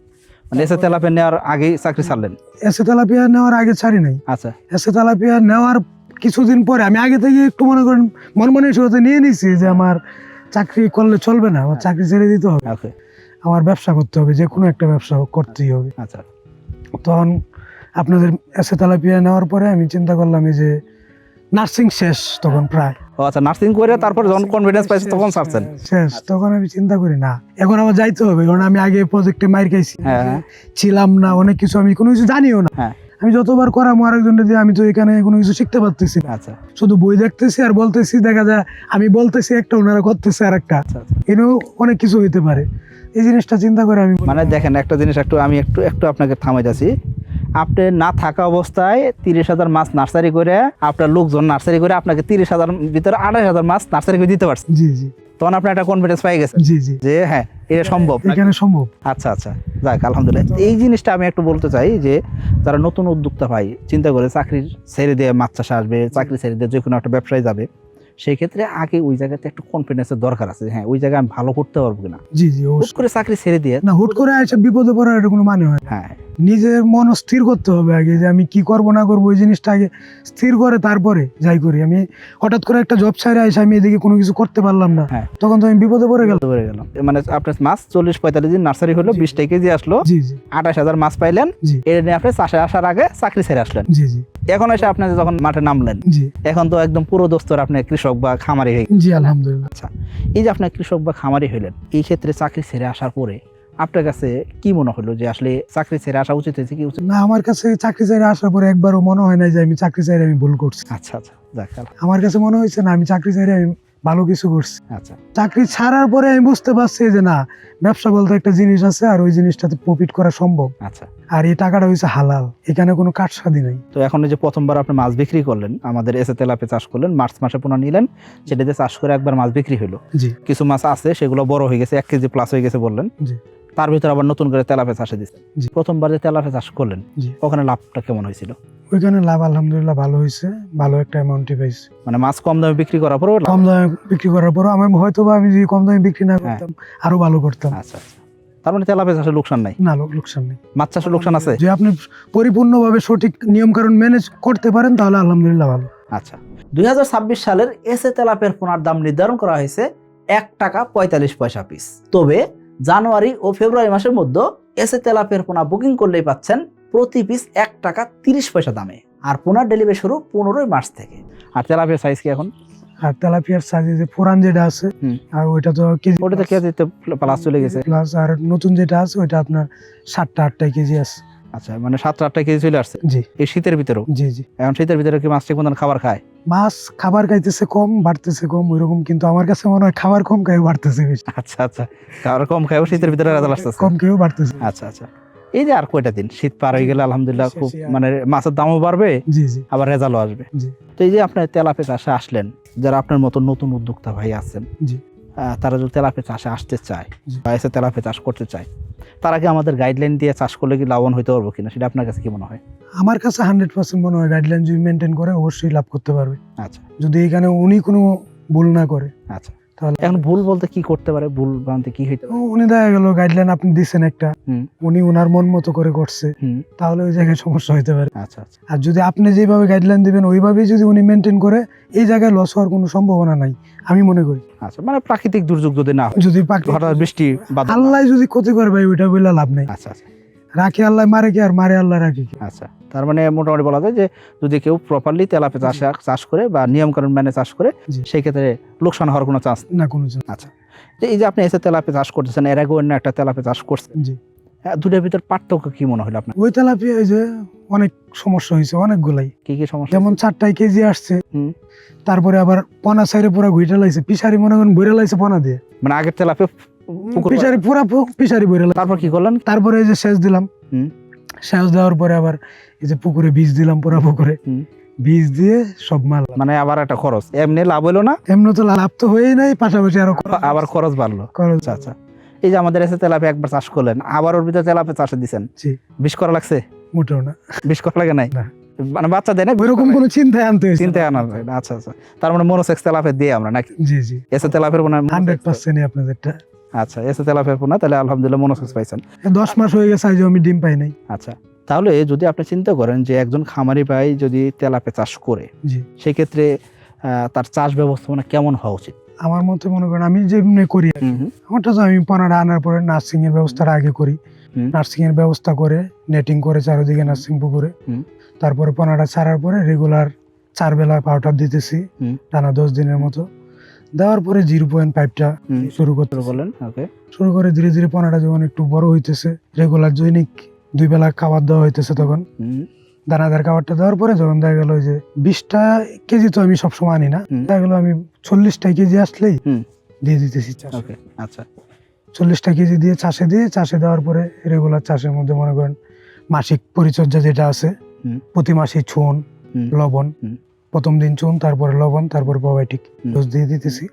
মানে এসে তেলাপিয়া নেওয়ার আগেই চাকরি ছাড়লেন? এসে তেলাপিয়া নেওয়ার আগে ছাড়ি নাই। আচ্ছা এসে তেলাপিয়া নেওয়ার কিছুদিন পরে আমি আগে থেকে একটু মনে করেন মন মানসিকতা নিয়ে নিছি যে আমার চাকরি করলে চলবে না, আমার চাকরি ছেড়ে দিতে হবে, ওকে, আমার ব্যবসা করতে হবে, যে কোনো একটা ব্যবসা করতেই হবে। আচ্ছা তখন আপনাদের এসে তেলাপিয়া নেওয়ার পরে আমি চিন্তা করলাম এই যে নার্সিং শেষ তখন প্রায় ও আচ্ছা, নার্সিং করে তারপর যখন কনফিডেন্স পাইছে তখন ছাড়ছেন? শেষ, তখন আমি চিন্তা করি না এখন আমার যাইতে হবে, কারণ আমি আগে প্রজেক্টে মাইর খাইছি, হ্যাঁ ছিলাম না, অনেক কিছু আমি কোনো কিছু জানিও না। হ্যাঁ, আমি যতবার করাম আরেকজনের দিয়ে, আমি তো এখানে কোনো কিছু শিখতে পারতেছি না, আচ্ছা শুধু বই দেখতেছি আর বলতেছি, দেখা যায় আমি বলতেছি একটা, ওনারা করতেছে আর একটা, আচ্ছা আচ্ছা। এটাও অনেক কিছু হইতে পারে। এই জিনিসটা চিন্তা করে আমি মানে দেখেন একটা জিনিস, আমি একটু আপনাকে থামাই যাচ্ছি। আপনি না থাকা অবস্থায় 30,000 মাছ নার্সারি করে, আপনার লোকজন নার্সারি করে আপনাকে 30,000 ভিতরে 28,000 মাছ নার্সারি করে দিতে পারছেন। জি জি তখন আপনি একটা কনফিডেন্স পাই গেছেন জি জি, যে হ্যাঁ এটা সম্ভব। এখানে সম্ভব। আচ্ছা আচ্ছা, যাক আলহামদুলিল্লাহ। এই জিনিসটা আমি একটু বলতে চাই যে যারা নতুন উদ্যোক্তা ভাই চিন্তা করে চাকরি ছেড়ে দিয়ে মাছ চাষে আসবে, চাকরি ছেড়ে দিয়ে যে কোনো একটা ব্যবসায় যাবে, সেই ক্ষেত্রে আগে ওই জায়গাতে একটু কনফিডেন্সের দরকার আছে যে হ্যাঁ ওই জায়গায় আমি ভালো করতে পারবো কিনা। জি জি হুট অবশ্যই। করে চাকরি ছেড়ে দিয়ে না হুট করে এসে বিপদে পড়ার এটা কোনো মানে হয় না। হ্যাঁ নিজের মন স্থির করতে হবে আগে যে আমি কি করব না করবো, ওই জিনিসটা আগে স্থির করে তারপরে যাই করি। আমি হঠাৎ করে একটা জব ছাড়া এসে আমি এদিকে কোনো কিছু করতে পারলাম না, হ্যাঁ। তখন তো আমি বিপদে পড়ে গেলাম। ধরে গেলাম মানে আপনার মাছ 40-45 দিন নার্সারি হলো, 20টা কেজি আসলো, জি জি 28,000 মাছ পাইলেন, জি এটা নিয়ে আপনি চাষে আসার আগে চাকরি ছেড়ে আসলেন। জি জি এখন এসে আপনি যখন মাঠে নামলেন জি এখন তো একদম পুরো দোস্তর আপনি কৃষক বা খামারি হয়ে জি আলহামদুলিল্লাহ। আচ্ছা, এই যে আপনি কৃষক বা খামারি হইলেন, এই ক্ষেত্রে চাকরি ছেড়ে আসার পরে আপনার কাছে কি মনে হলো যে আসলে চাকরি ছেড়ে আসা উচিত হয়েছে কি উচিত? না, আমার কাছে চাকরি চাইরে আসার পরে একবারও মনে হয় না যে আমি চাকরি চাইরে আমি ভুল করছি। আচ্ছা আচ্ছা, যাক আমার কাছে মনে হয়েছে না আমি চাকরি চাইরে আমি ভালো কিছু করছি। আচ্ছা চাকরি ছাড়ার পরে আমি বুঝতে পারছি যে না, ব্যবসা বলতে একটা জিনিস আছে আর ওই জিনিসটাতে প্রফিট করা সম্ভব, আচ্ছা। আর এই টাকাটা হয়েছে হালাল, এখানে কোনো কাটসাদি নাই। তো এখন এই যে প্রথমবার আপনি মাছ বিক্রি করলেন, আমাদের এসে তেলাপে চাষ করলেন, মার্চ মাসে পোনা নিলেন, সেটাতে চাষ করে একবার মাছ বিক্রি হলো, জি কিছু মাছ আছে সেগুলো বড় হয়ে গেছে, 1 কেজি প্লাস হয়ে গেছে বললেন, জি তার ভিতরে আবার নতুন করে তেলাপে চাষে দিচ্ছেন। জি। প্রথমবার যে তেলাপে চাষ করলেন জি ওখানে লাভটা কেমন হয়েছিল? ওইখানে লাভ আলহামদুলিল্লাহ ভালো হয়েছে, ভালো একটা অ্যামাউন্টই পাইছি। মানে মাছ কম দামে বিক্রি করার পরেও লাভ? কম দামে বিক্রি করার পর আমার হয়তো বা আমি যদি কম দামে বিক্রি না করতাম আরো ভালো করতাম। আচ্ছা আচ্ছা, তার মানে তেলাপে চাষে লোকসান নাই? না, লোকসান নেই। মাছ চাষে লোকসান আছে? যে আপনি পরিপূর্ণভাবে সঠিক নিয়ম কানুন ম্যানেজ করতে পারেন তাহলে আলহামদুলিল্লাহ ভালো। আচ্ছা, 2026 সালের এসে তেলাপের পোনার দাম নির্ধারণ করা হয়েছে 1 টাকা 45 পয়সা পিস। তবে জানুয়ারি ও ফেব্রুয়ারি মাসের মধ্যে এসে তেলাপের পোনা বুকিং করলেই পাচ্ছেন প্রতি পিস 1 টাকা 30 পয়সা দামে। আর পোনার ডেলিভারি শুরু 15 মার্চ থেকে। আর তেলাপিয়ার সাইজ কি এখন? আর তেলাপিয়ার সাইজে যে পুরান যেটা আছে হুম। আর ওইটা তো কেজি ওটাতে কেজিতে প্লাস চলে গেছে। প্লাস, আর নতুন যেটা আছে ওইটা আপনার 7-8 কেজি আছে। আচ্ছা, মানে 7-8 কেজি চলে আসছে জি এই শীতের ভিতরেও। জি জি এখন শীতের ভিতরে কি মাছ ঠিক মতন খাবার খায়? মাছ খাবার খাইতেছে কম, বাড়তেছে কম ওইরকম, কিন্তু আমার কাছে মনে হয় খাবার কম খাই বাড়তেছে বেশি। আচ্ছা আচ্ছা, খাবার কম খায় শীতের ভিতরে রেজাল্ট আসতেছে। কম খেয়েও বাড়তেছে। আচ্ছা আচ্ছা, এই যে আর কয়টা দিন শীত পার হয়ে গেলে আলহামদুলিল্লাহ খুব শেষে আর- মানে মাছের দামও বাড়বে, জি জি আবার রেজাল্টও আসবে। জি তো এই যে আপনার তেলাপে চাষে আসলেন, যারা আপনার মতো নতুন উদ্যোক্তা ভাই আছেন, জি তারা যদি তেলাপে চাষে আসতে চায় জি। বা এসে তেলাপে চাষ করতে চায়, তারা কি আমাদের গাইডলাইন দিয়ে চাষ করলে কি লাভবান হতে পারবো কিনা, সেটা আপনার কাছে কি মনে হয়? আমার কাছে 100% মনে হয় গাইডলাইন যদি মেনটেন করে অবশ্যই লাভ করতে পারবে, আচ্ছা যদি এখানে উনি কোনো ভুল না করে। আচ্ছা, তাহলে এখন ভুল বলতে কি করতে পারে, ভুল বলতে কি হইতে পারে? উনি দেখা গেল গাইডলাইন আপনি দিচ্ছেন একটা, হুম উনি ওনার মন মতো করে করছে, হুম, তাহলে ওই জায়গায় সমস্যা হতে পারে। আচ্ছা আচ্ছা আর যদি আপনি যেভাবে গাইডলাইন দিবেন ওইভাবেই যদি উনি মেনটেন করে, এই জায়গায় লস হওয়ার কোনো সম্ভাবনা নাই আমি মনে করি। আচ্ছা, মানে প্রাকৃতিক দুর্যোগ যদি না হয়, যদি হঠাৎ বৃষ্টি বা আল্লাহ যদি ক্ষতি করে ভাই ওইটা বললে লাভ নেই। আচ্ছা আচ্ছা রাখে আল্লাহ মারে কি, আর মারে আল্লাহ রাখে কি। আচ্ছা, তার মানে মোটামুটি বলা যায় যে যদি কেউ প্রপারলি তেলাপে চাষ করে বা নিয়ম কানুন মেনে চাষ করে, জি। সেই ক্ষেত্রে লোকসান হওয়ার কোনো চান্স। না কোনো চান্স। আচ্ছা, যে এই যে আপনি এসে তেলাপে চাষ করতেছেন, এর আগে অন্য একটা তেলাপে চাষ করছেন, জি দুটোর ভিতর পার্থক্য কি মনে হলো আপনার? ওই তেলাপিয়া এই যে অনেক সমস্যা হয়েছে, অনেকগুলাই। কি কি সমস্যা? যেমন 4 কেজি আসছে, হুম। তারপরে আবার পনা সাইডে পুরা ঘুইটা লাইছে, পিসারি মনে করেন বইরা লাইছে পনা দিয়ে, মানে আগের তেলাপে পুকুর পিসারি পুরা পিসারি বইরা লাইছে। তারপর কি করলেন? তারপরে এই যে সেচ দিলাম, হুম। সেচ দেওয়ার পরে আবার এই যে পুকুরে বীজ দিলাম, পুরা পুকুরে হুম। বীজ দিয়ে সব মাল, মানে আবার একটা খরচ, এমনি লাভ হলো না, এমনি তো লাভ তো হয়েই নাই, পাশাপাশি আরো আবার খরচ বাড়লো। খরচ। আচ্ছা আচ্ছা, এই যে আমাদের এসে তেলাপে একবার চাষ করলেন, আবার ওর ভিতরে তেলাপে চাষে দিচ্ছেন, জি বিষ করা লাগছে? মোটেও না, বিষ করা লাগে নাই? না। মানে বাচ্চা দেয় না, ওইরকম কোনো চিন্তায় আনতে হয়েছে। চিন্তায় আনা যায় না। আচ্ছা আচ্ছা, তার মানে মনোসেক্স তেলাপে দিয়ে আমরা নাকি জি জি এসে তেলাপের পোনা? 100% আপনাদেরটা। আচ্ছা, এসে তেলাপের পোনা, তাহলে আলহামদুলিল্লাহ মনোসেক্স পাইছেন। 10 মাস হয়ে গেছে আজও আমি ডিম পাই নাই। আচ্ছা, তাহলে যদি আপনি চিন্তা করেন যে একজন খামারি ভাই যদি তেলাপে চাষ করে, জি সেই ক্ষেত্রে তার চাষ ব্যবস্থাপনা কেমন হওয়া উচিত? আমার মতে মনে করেন আমি যেমনি করি আর কি, আমারটা তো আমি পোনাটা আনার পরে নার্সিং এর ব্যবস্থাটা আগে করি, হুম। নার্সিং এর ব্যবস্থা করে নেটিং করে চারিদিকে নার্সিং পুকুরে, হুম। তারপরে পোনাটা ছাড়ার পরে রেগুলার 4 বেলা পাউডার দিতেছি, হুম। টানা 10 দিনের মতো দেওয়ার পরে 0.5টা শুরু করতে বলেন। ওকে, শুরু করে ধীরে ধীরে পোনাটা যখন একটু বড় হইতেছে, রেগুলার দৈনিক 2 বেলা খাবার দেওয়া হইতেছে, তখন দানাদার খাবারটা দেওয়ার পরে যখন দেখা গেল যে 20টা কেজি তো আমি সবসময় আনি না, দেখা গেল আমি 40টা কেজি আসলেই দিয়ে দিতেছি চাষে। ওকে, আচ্ছা, 40টা কেজি দিয়ে চাষে দেওয়ার পরে রেগুলার চাষের মধ্যে মনে করেন মাসিক পরিচর্যা যেটা আছে, প্রতি মাসে চুন, লবণ, প্রথম দিন চুন, তারপরে লবণ, তারপরে প্রোবায়োটিক ডোজ দিয়ে দিতেছি।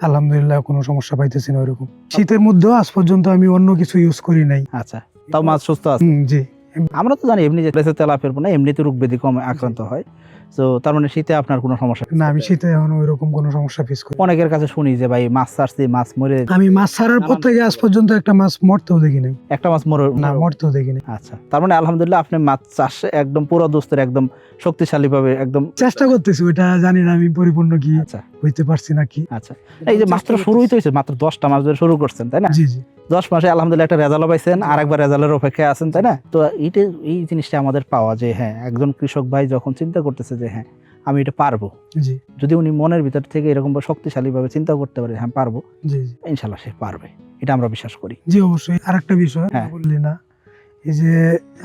আলহামদুলিল্লাহ কোনো সমস্যা পাইতেছি না ওইরকম। শীতের মধ্যেও আজ পর্যন্ত আমি অন্য কিছু ইউজ করি নাই। আচ্ছা, তাও মাছ সুস্থ আছে? জি আমরা তো জানি এমনি যে লেসে তেলাপিয়ার পোনা এমনিতে রোগ ব্যাধি কমে আক্রান্ত হয়, তো তার মানে শীতে আপনার কোনো সমস্যা না, আমি শীতে এখন ওইরকম কোনো সমস্যা ফেস করি। অনেকের কাছে শুনি যে ভাই মাছ ছাড়ছি মাছ মরে, আমি মাছ ছাড়ার পর থেকে আজ পর্যন্ত একটা মাছ মরতেও দেখি নাই। একটা মাছ মরে না, মরতেও দেখি নাই। আচ্ছা, তার মানে আলহামদুলিল্লাহ আপনি মাছ চাষে একদম পুরো দোস্তের একদম শক্তিশালী ভাবে একদম চেষ্টা করতেছি, ওইটা জানি না আমি পরিপূর্ণ কি আচ্ছা হইতে পারছি নাকি। আচ্ছা, এই যে মাত্র শুরুই তো হয়েছে, মাত্র 10টা মাস ধরে শুরু করছেন তাই না? জি জি 10 মাসে আলহামদুলিল্লাহ একটা রেজাল্ট পাইছেন, আর একবার রেজাল্টের অপেক্ষায় আছেন তাই না? তো এই জিনিসটা আমাদের পাওয়া যে হ্যাঁ একজন কৃষক ভাই যখন চিন্তা করতেছে যে হ্যাঁ আমি এটা পারবো, জি যদি উনি মনের ভিতর থেকে এরকম শক্তিশালী ভাবে চিন্তা করতে পারে হ্যাঁ পারবো, জি জি ইনশাল্লাহ সে পারবে, এটা আমরা বিশ্বাস করি। জি অবশ্যই। আরেকটা বিষয় হ্যাঁ। বললি না, এই যে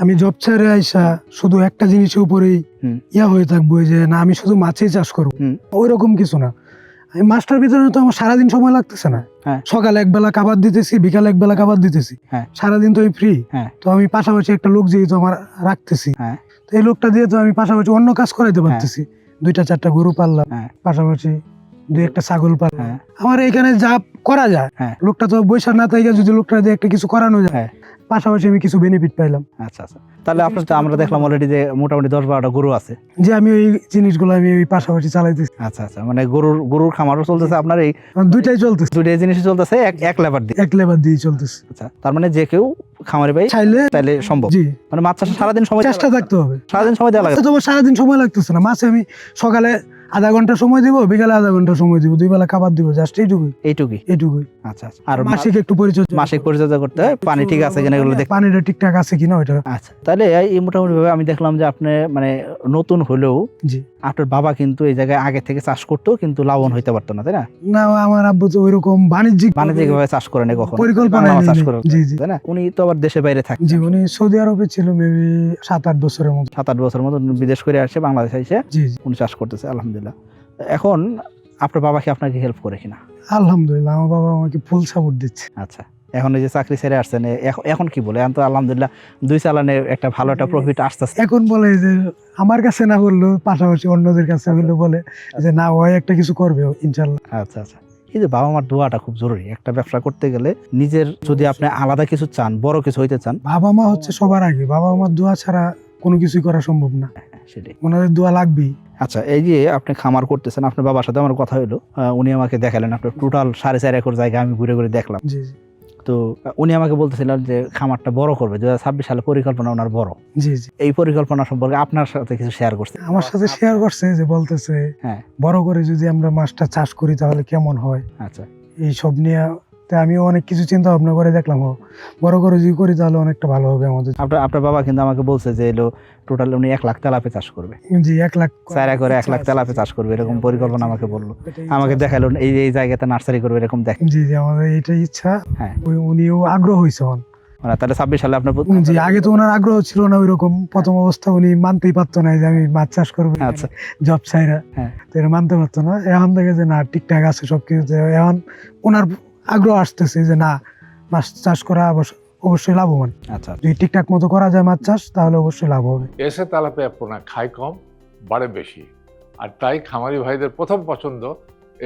আমি জব ছেড়ে আইসা শুধু একটা জিনিসের উপরেই হুম। হয়ে থাকবো, এই যে না আমি শুধু মাছই চাষ করবো, হুম। ওই রকম কিছু না। আমি মাছটার ভিতরে তো আমার সারাদিন সময় লাগতেছে না। হ্যাঁ। সকালে একবেলা খাবার দিতেছি, বিকালে একবেলা খাবার দিতেছি, হ্যাঁ। সারাদিন তো আমি ফ্রি। হ্যাঁ। তো আমি পাশাপাশি একটা লোক যেহেতু আমার রাখতেছি, হ্যাঁ। তো এই লোকটা দিয়ে তো আমি পাশাপাশি অন্য কাজ করাইতে পারতেছি। 2-4টা গরু পাললাম, হ্যাঁ। পাশাপাশি 2-1টা ছাগল পাললাম। হ্যাঁ। আমার এখানে যা করা যায়, হ্যাঁ। লোকটা তো বৈশাখ না থাকে, যদি লোকটা দিয়ে একটা কিছু করানো যায়, হ্যাঁ। পাশাপাশি আমি কিছু বেনিফিট পাইলাম। আচ্ছা আচ্ছা, তাহলে আপনার তো আমরা দেখলাম অলরেডি যে মোটামুটি 10-12টা গরু আছে। যে আমি ওই জিনিসগুলো আমি ওই পাশাপাশি চালাইতেছি। আচ্ছা আচ্ছা, মানে গরুর খামারও চলতেছে আপনার, এই আমার দুইটাই চলতেছে, দুইটা জিনিসই চলতেছে এক লেবার দিয়ে। এক লেবার দিয়ে চলতেছে। আচ্ছা, তার মানে যে কেউ খামারে ভাই চাইলে তাইলে সম্ভব। জি, মানে মাছ চাষে সারাদিন সময় চেষ্টা থাকতে হবে। সারাদিন সময় দেওয়া লাগে। মাছে তোমার সারাদিন সময় লাগতেছে না। মাছে আমি সকালে আধা ঘন্টা সময় দিব, বিকালে আধা ঘন্টা সময় দিব, 2 বেলা খাবার দিব, জাস্ট এইটুকুই। এইটুকুই। আচ্ছা আচ্ছা, আর মাসিক একটু মাসিক পরিচর্যা করতে হয়, পানি ঠিক আছে কিনা এগুলো দেখতে। পানিটা ঠিকঠাক আছে কিনা ওইটা। আচ্ছা, তাহলে এই মোটামুটি ভাবে আমি দেখলাম যে আপনি মানে নতুন হলেও জি, আপনার বাবা কিন্তু এই জায়গায় আগে থেকে চাষ করতো, কিন্তু লাভবান হইতে পারতো না তাই না? না, আমার আব্বু তো ওইরকম বাণিজ্যিক ভাবে চাষ করে না কখনো, পরিকল্পনা বাংলা মাছ চাষ নেই। করে জি জি তাই না? উনি তো আবার দেশে বাইরে থাকে, জি, উনি সৌদি আরবে ছিল মেবি 7-8 বছরের মতো। 7-8 বছর মতো বিদেশ করে আসছে, বাংলাদেশে এসে জি জি উনি চাষ করতেছে আলহামদুলিল্লাহ। এখন আপনার বাবা কি আপনাকে হেল্প করে কিনা? আলহামদুলিল্লাহ, আমার বাবা আমাকে ফুল সাপোর্ট দিচ্ছে। আচ্ছা, এখন এই যে চাকরি ছেড়ে আসছেন, এখন কি বলে? এখন তো আলহামদুলিল্লাহ 2 চালানে একটা ভালো একটা প্রফিট আসতেছে। এখন বলে যে আমার কাছে না বললেও পাশাপাশি অন্যদের কাছে হলে বলে যে না, ওই একটা কিছু করবে ইনশাল্লাহ। আচ্ছা আচ্ছা, এই যে বাবা মার দোয়াটা খুব জরুরি। একটা ব্যবসা করতে গেলে নিজের যদি আপনি আলাদা কিছু চান, বড় কিছু হইতে চান, বাবা মা হচ্ছে সবার আগে। বাবা মার দোয়া ছাড়া কোনো কিছুই করা সম্ভব না, সেটাই। ওনাদের দোয়া লাগবেই। আচ্ছা, এই যে আপনি খামার করতেছেন, আপনার বাবার সাথে আমার কথা হলো, উনি আমাকে দেখালেন আপনার টোটাল 4.5 একর জায়গা আমি ঘুরে ঘুরে দেখলাম। জি জি তো উনি আমাকে বলতেছিলেন যে খামারটা বড় করবে, 2026 সালে পরিকল্পনা ওনার বড়। জি জি এই পরিকল্পনা সম্পর্কে আপনার সাথে কিছু শেয়ার করছে? আমার সাথে শেয়ার করছে যে বলতেছে হ্যাঁ। বড় করে যদি আমরা মাছটা চাষ করি তাহলে কেমন হয়, আচ্ছা, এই সব নিয়ে। তো আমিও অনেক কিছু চিন্তা ভাবনা করে দেখলাম, বড় করে যদি করি তাহলে অনেকটা ভালো হবে আমাদের। আপনার বাবা কিন্তু আমাকে বলছে যে এলো টোটাল উনি 1 লাখ তেলাপি চাষ করবে। জি, 1 লাখ 4 একরে 1 লাখ তেলাপি চাষ করবে, এরকম পরিকল্পনা আমাকে বললো। আমাকে দেখালো এই জায়গাতে নার্সারি করবে এরকম দেখ। জি জি, আমাদের এইটাই ইচ্ছা। হ্যাঁ। উনিও আগ্রহ হয়েছে। মানে তাহলে 26 সালে আপনার জি, আগে তো ওনার আগ্রহ ছিল না ওইরকম। প্রথম অবস্থা উনি মানতেই পারতো না যে আমি মাছ চাষ করবো, আচ্ছা। জব ছাইরা। হ্যাঁ। তো এটা মানতে পারতো না। এখন দেখে যে না, ঠিকঠাক আছে সবকিছু। এখন ওনার আগ্রহ আসতেছে যে না, মাছ চাষ করা অবশ্যই লাভবান। আচ্ছা, যদি ঠিকঠাক মতো করা যায় মাছ চাষ, তাহলে অবশ্যই লাভ হবে। এসে তেলাপিয়া পোনা খায় কম, বাড়ে বেশি, আর তাই খামারি ভাইদের প্রথম পছন্দ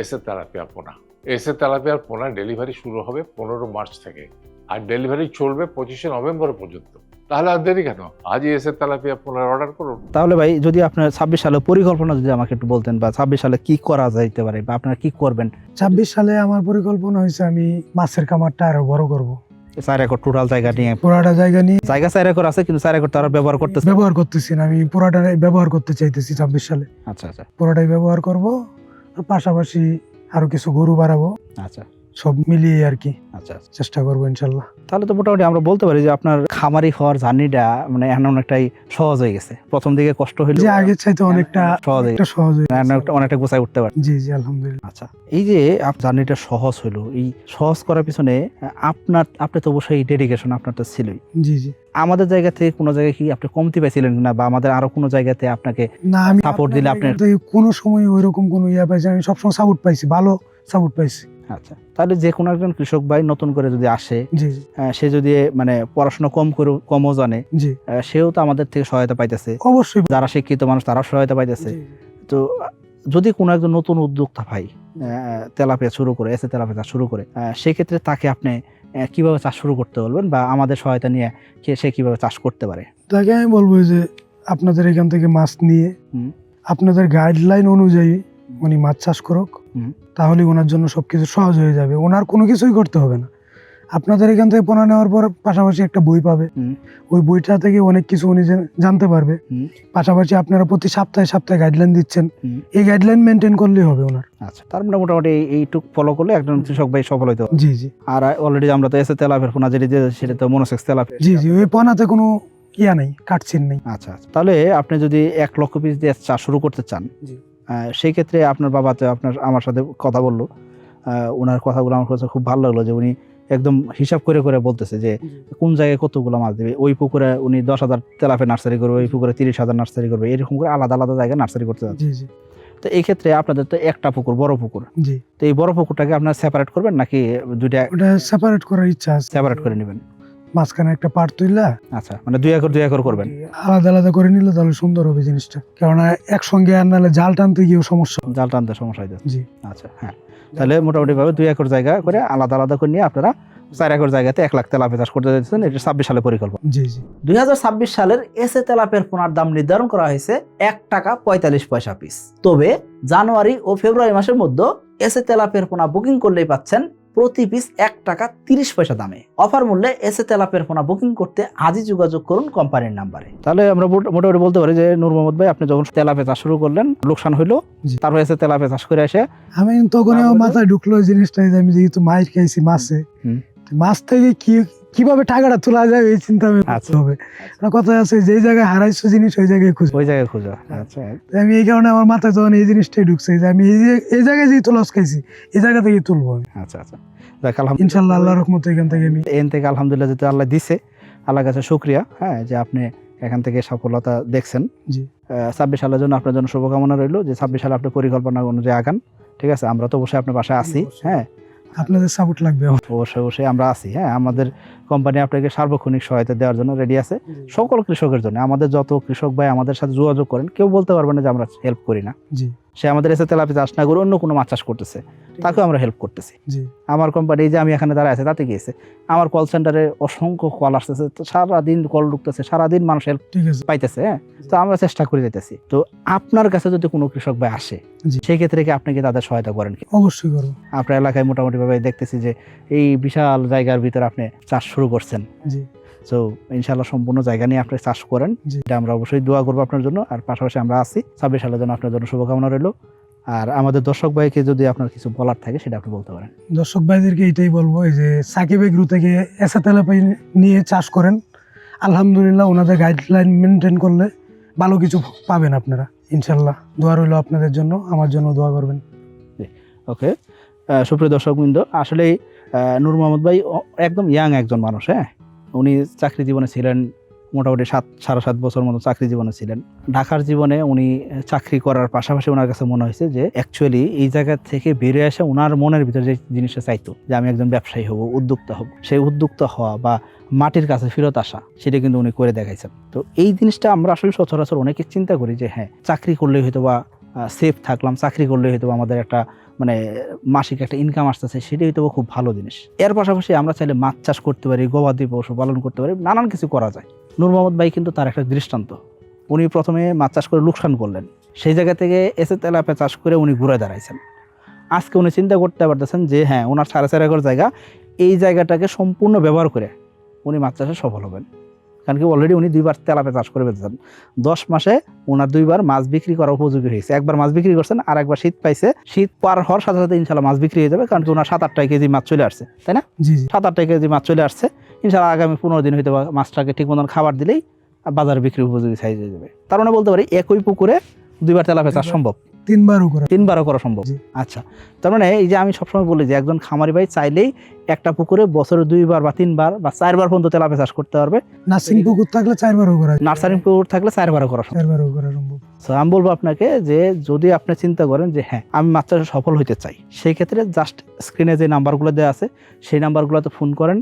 এসে তেলাপিয়া পোনা। এসে তেলাপিয়ার পোনা ডেলিভারি শুরু হবে 15 মার্চ থেকে, আর ডেলিভারি চলবে 25শে নভেম্বর পর্যন্ত। তাহলে আর দেরি কেন? আজই এসে তেলাপিয়া পোনার অর্ডার করুন। তাহলে ভাই যদি আপনার 26 সালে পরিকল্পনা যদি আমাকে একটু বলতেন, বা 26 সালে কি করা যাইতে পারে, বা আপনারা কি করবেন? 26 সালে আমার পরিকল্পনা হয়েছে আমি মাছের খামারটা আরো বড় করব। 4 একর টোটাল জায়গা নিয়ে, পুরাটা জায়গা নিয়ে। জায়গা 4 একর আছে, কিন্তু 4 একর তারা ব্যবহার করতেছে। ব্যবহার করতেছি না, আমি পুরাটা ব্যবহার করতে চাইতেছি 26 সালে। আচ্ছা আচ্ছা পুরোটাই ব্যবহার করব, পাশাপাশি আরো কিছু গরু বাড়াবো, আচ্ছা সব মিলিয়ে আর কি আচ্ছা। চেষ্টা করবো ইনশাল্লাহ। তাহলে তো মোটামুটি আমরা বলতে পারি যে আপনার খামারি হওয়ার জার্নিটা মানে এখন অনেকটাই সহজ হয়ে গেছে। প্রথম দিকে কষ্ট হইলো, যে আগের চাইতে অনেকটা সহজ হয়ে গেছে। অনেকটা গোছায় উঠতে পারে। জি জি, আলহামদুলিল্লাহ। আচ্ছা, এই যে জার্নিটা সহজ হলো, এই সহজ করার পিছনে আপনি তো অবশ্যই ডেডিকেশন আপনার তো ছিলই। জি জি, আমাদের জায়গা থেকে কোনো জায়গায় কি আপনি কমতি পাইছিলেন না, বা আমাদের আরো কোনো জায়গাতে আপনাকে না, আমি সাপোর্ট দিলে আপনি? কোনো সময় ওইরকম কোনো পাইছি, আমি সবসময় সাপোর্ট পাইছি, ভালো সাপোর্ট পাইছি। আচ্ছা, তাহলে যে কোনো একজন কৃষক ভাই নতুন করে যদি আসে, জি সে যদি মানে পড়াশোনা কমও জানে, জি, সেও তো আমাদের থেকে সহায়তা পাইতেছে। অবশ্যই। যারা শিক্ষিত মানুষ তারাও সহায়তা পাইতেছে। তো যদি কোনো একজন নতুন উদ্যোক্তা ভাই তেলাপিয়া শুরু করে, এসে তেলাপিয়া শুরু করে, সেক্ষেত্রে তাকে আপনি কিভাবে চাষ শুরু করতে বলবেন বা আমাদের সহায়তা নিয়ে সে কিভাবে চাষ করতে পারে? তাকে আমি বলবো যে আপনাদের এখান থেকে মাছ নিয়ে হুম। আপনাদের গাইডলাইন অনুযায়ী উনি মাছ চাষ করুক, হুম। তাহলে ওনার জন্য সবকিছু সহজ হয়ে যাবে। ওনার কোনো কিছুই করতে হবে না। আপনাদের এখান থেকে পোনা নেওয়ার পর পাশাপাশি একটা বই পাবে, হুম। ওই বইটা থেকে অনেক কিছু উনি জানতে পারবে। হুম। পাশাপাশি আপনারা প্রতি সপ্তাহে সপ্তাহে গাইডলাইন দিচ্ছেন, হুম। এই গাইডলাইন মেনটেন করলেই হবে ওনার। আচ্ছা, তার মানে মোটামুটি এইটুক ফলো করলে একজন কৃষক ভাই সফল হইতে পারে। জি জি আর অলরেডি আমরা তো এসে তেলাপের পোনা যেটা দিয়ে সেটা তো মনোসেক্স তেলাপিয়া। জি জি ওই পোনাতে কোনো ইয়া নেই, কাটছিন নেই। আচ্ছা আচ্ছা, তাহলে আপনি যদি 1 লক্ষ পিস দিয়ে চাষ শুরু করতে চান, জি। সেই ক্ষেত্রে আপনার বাবা তো আমার সাথে কথা বললো, ওনার কথাগুলো আমার কাছে খুব ভালো লাগলো যে উনি একদম হিসাব করে করে বলতেছে যে কোন জায়গায় কতগুলো মাছ দেবে। ওই পুকুরে উনি 10,000 তেলাপে নার্সারি করবে, ওই পুকুরে 30,000 নার্সারি করবে, এরকম করে আলাদা আলাদা জায়গায় নার্সারি করতে যাচ্ছে। জি জি তো এই ক্ষেত্রে আপনাদের তো একটা পুকুর, বড় পুকুর, জি তো এই বড় পুকুরটাকে আপনার সেপারেট করবেন নাকি দুইটা ওটা সেপারেট করার ইচ্ছা আছে। সেপারেট করে নেবেন? মাঝখানে একটা পার্ট তুইলা আচ্ছা, মানে 2 একর 2 একর করবেন। আলাদা আলাদা করে নিলে তাহলে সুন্দর হবে জিনিসটা, কেননা একসঙ্গে আর নাহলে জাল টানতে গিয়েও সমস্যা হবে। জাল টানতে সমস্যা হয়ে যাচ্ছে। জি আচ্ছা, হ্যাঁ, তাহলে মোটামুটি ভাবে 2 একর জায়গা করে আলাদা আলাদা করে নিয়ে আপনারা 4 একর জায়গাতে 1 লাখ তেলাপিয়া চাষ করতে যাচ্ছেন। এটা 26 সালের পরিকল্পনা। জি জি 2026 সালের এসে তেলাপিয়ার পোনার দাম নির্ধারণ করা হয়েছে 1 টাকা 45 পয়সা পিস। তবে জানুয়ারি ও ফেব্রুয়ারি মাসের মধ্যে এসে তেলাপিয়ার পোনা বুকিং করলেই পাচ্ছেন প্রতি পিস 1 টাকা 30 পয়সা দামে। অফার মূল্যে এসে তেলাপিয়ার পোনা বুকিং করতে আজই যোগাযোগ করুন কোম্পানির নাম্বারে। তাহলে আমরা মোটামুটি বলতে পারি যে নূর মোহাম্মদ ভাই, আপনি যখন তেলাপিয়া চাষ শুরু করলেন, লোকসান হইলো, জি। তারপর এসে তেলাপিয়া চাষ করে এসে আমি তখন আমার মাথায় ঢুকলো এই জিনিসটা যে আমি যেহেতু মাছ খাইছি মাছে, হুম। মাছ থেকে কিভাবে টাকাটা তোলা যায় এই চিন্তা আমি করতে আচ্ছা। হবে। কথা আছে যেই জায়গায় হারাইছো জিনিস ওই জায়গায় খুঁজো। ওই জায়গায় খোঁজা। আচ্ছা আমি এই কারণে আমার মাথায় তখন এই জিনিসটাই ঢুকছে যে আমি এই জায়গায় যেহেতু লস খাইছি এই জায়গা থেকে তুলবো আমি আচ্ছা আচ্ছা, দেখ আলহামদুলিল্লাহ, ইনশাল্লাহ আল্লাহর রহমতে এখান থেকে আমি এন থেকে আলহামদুলিল্লাহ যেহেতু আল্লাহ দিছে, আল্লাহর কাছে শুকরিয়া, হ্যাঁ, যে আপনি এখান থেকে সফলতা দেখছেন। জি 26 সালের জন্য আপনার জন্য শুভকামনা রইল, যে 26 সালে আপনি পরিকল্পনা অনুযায়ী আগান। ঠিক আছে, আমরা তো অবশ্যই আপনার পাশে আছি। হ্যাঁ, আপনাদের সাপোর্ট লাগবে আমার। অবশ্যই অবশ্যই আমরা আছি। হ্যাঁ, আমাদের কোম্পানি আপনাকে সার্বক্ষণিক সহায়তা দেওয়ার জন্য রেডি আছে সকল কৃষকের জন্য। আমাদের যত কৃষক ভাই আমাদের সাথে যোগাযোগ করেন, কেউ বলতে পারবে না যে আমরা হেল্প করি না। জি সে আমাদের এসে তেলাপিয়া চাষ না করে অন্য কোনো মাছ চাষ করতেছে, তাকেও আমরা হেল্প করতেছি। জি আমার কোম্পানি যে আমি এখানে দাঁড়ায় আছে তাতে গিয়েছে, আমার কল সেন্টারে অসংখ্য কল আসতেছে, তো সারাদিন কল ঢুকতেছে, সারাদিন মানুষ হেল্প ঠিক আছে পাইতেছে। হ্যাঁ, তো আমরা চেষ্টা করে যেতেছি। তো আপনার কাছে যদি কোনো কৃষক ভাই আসে, জি। সেই ক্ষেত্রে কি আপনি কি তাদের সহায়তা করেন কি? অবশ্যই করবো। আপনার এলাকায় মোটামুটি ভাবে দেখতেছি যে এই বিশাল জায়গার ভিতরে আপনি চাষ শুরু করছেন। জি তো ইনশাআল্লাহ সম্পূর্ণ জায়গা নিয়ে আপনি চাষ করেন, জি এটা আমরা অবশ্যই দোয়া করবো আপনার জন্য। আর পাশাপাশি আমরা আছি। 26 সালের জন্য আপনার জন্য শুভকামনা রইল। আর আমাদের দর্শক ভাইকে যদি আপনার কিছু বলার থাকে সেটা আপনি বলতে পারেন। দর্শক ভাইদেরকে এটাই বলবো, এই যে সাকিব এগ্রো থেকে এসা তেলাপিয়া নিয়ে চাষ করেন, আলহামদুলিল্লাহ ওনাদের গাইডলাইন মেনটেন করলে ভালো কিছু পাবেন আপনারা ইনশাল্লাহ। দোয়া রইল আপনাদের জন্য, আমার জন্য দোয়া করবেন। ওকে, সুপ্রিয় দর্শকবৃন্দ, আসলেই নূর মোহাম্মদ ভাই একদম ইয়াং একজন মানুষ। হ্যাঁ, উনি চাকরি জীবনে ছিলেন মোটামুটি 7.5 বছর মতো চাকরি জীবনে ছিলেন। ঢাকার জীবনে উনি চাকরি করার পাশাপাশি ওনার কাছে মনে হয়েছে যে অ্যাকচুয়ালি এই জায়গা থেকে বেরিয়ে আসে ওনার মনের ভিতরে যে জিনিসটা চাইতো যে আমি একজন ব্যবসায়ী হব, উদ্যোক্তা হব, সেই উদ্যোক্তা হওয়া বা মাটির কাছে ফেরত আসা, সেটা কিন্তু উনি করে দেখাইছেন। তো এই জিনিসটা আমরা আসলে সচরাচর অনেকে চিন্তা করি যে হ্যাঁ, চাকরি করলেই হয়তো বা সেফ থাকলাম, চাকরি করলেই হয়তো আমাদের একটা মানে মাসিক একটা ইনকাম আসতেছে, সেটাই হয়তো খুব ভালো জিনিস। এর পাশাপাশি আমরা চাইলে মাছ চাষ করতে পারি, গবাদি পশু পালন করতে পারি, নানান কিছু করা যায়। নূর মোহাম্মদ ভাই কিন্তু তার একটা দৃষ্টান্ত। উনি প্রথমে মাছ চাষ করে লোকসান করলেন, সেই জায়গা থেকে এসে তেলাপিয়া চাষ করে উনি ঘুরে দাঁড়াইছেন। আজকে উনি চিন্তা করতে পারতেছেন যে হ্যাঁ, ওনার 4.5 একর জায়গা, এই জায়গাটাকে সম্পূর্ণ ব্যবহার করে উনি মাছ চাষে সফল হবেন। কারণ কি অলরেডি উনি 2বার তেলাপিয়া চাষ করে বেঁচেছেন। 10 মাসে ওনার 2বার মাছ বিক্রি করা উপযোগী হয়েছে। একবার মাছ বিক্রি করছেন, আর একবার শীত পাইছে। শীত পার হওয়ার সাথে সাথে ইনশাল্লাহ মাছ বিক্রি হয়ে যাবে, কারণ কি ওনার 7-8 কেজি মাছ চলে আসছে, তাই না? জি জি 7-8 কেজি মাছ চলে আসছে। ইনশাল্লাহ আগামী 15 দিন হয়তো মাছটাকে ঠিক মতন খাবার দিলেই বাজারে বিক্রি উপযোগী সাইজ হয়ে যাবে। তার মানে বলতে পারি একই পুকুরে 2বার তেলাপিয়া চাষ সম্ভব, 3বারও করা। 3বারও করা সম্ভব। জি। আচ্ছা, তার মানে এই যে আমি সবসময় বলি যে একজন খামারি ভাই চাইলেই একটা পুকুরে বছরে 2বার বা 3বার বা 4বার পর্যন্ত তেলাপিয়া চাষ করতে পারবে। নার্সিং পুকুর থাকলে 4বারও করা, নার্সারি পুকুর থাকলে 4বারও করা সম্ভব। 4বারও করা সম্ভব। তো আমি বলবো আপনাকে যে যদি আপনি চিন্তা করেন যে হ্যাঁ, আমি মাছ চাষে সফল হতে চাই, সেই ক্ষেত্রে জাস্ট স্ক্রিনে যে নাম্বারগুলো দেওয়া আছে সেই নাম্বারগুলোতে ফোন করেন।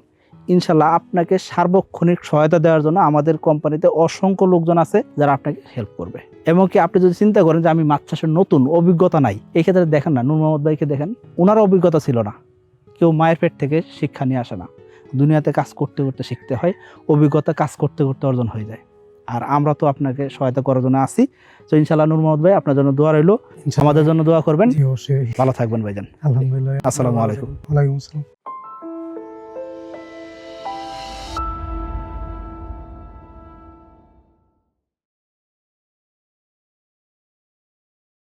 ইনশাল্লাহ আপনাকে সার্বক্ষণিক সহায়তা দেওয়ার জন্য আমাদের কোম্পানিতে অসংখ্য লোকজন আছে যারা আপনাকে হেল্প করবে। এবং কি আপনি যদি চিন্তা করেন যে আমি মাছ চাষের নতুন অভিজ্ঞতা নাই, এই ক্ষেত্রে দেখেন না নূর মোহাম্মদ ভাইকে দেখেন, ওনারও অভিজ্ঞতা ছিল না। কেউ মায়ের পেট থেকে শিক্ষা নিয়ে আসে না, দুনিয়াতে কাজ করতে করতে শিখতে হয়, অভিজ্ঞতা কাজ করতে করতে অর্জন হয়ে যায়। আর আমরা তো আপনাকে সহায়তা করার জন্য আসি। তো ইনশাআল্লাহ নূর মোহাম্মদ ভাই, আপনার জন্য দোয়া রইলো, আমাদের জন্য দোয়া করবেন। জি অবশ্যই। ভালো থাকবেন ভাইজান। আলহামদুলিল্লাহ। আসসালামু আলাইকুম। ওয়ালাইকুম আসসালাম।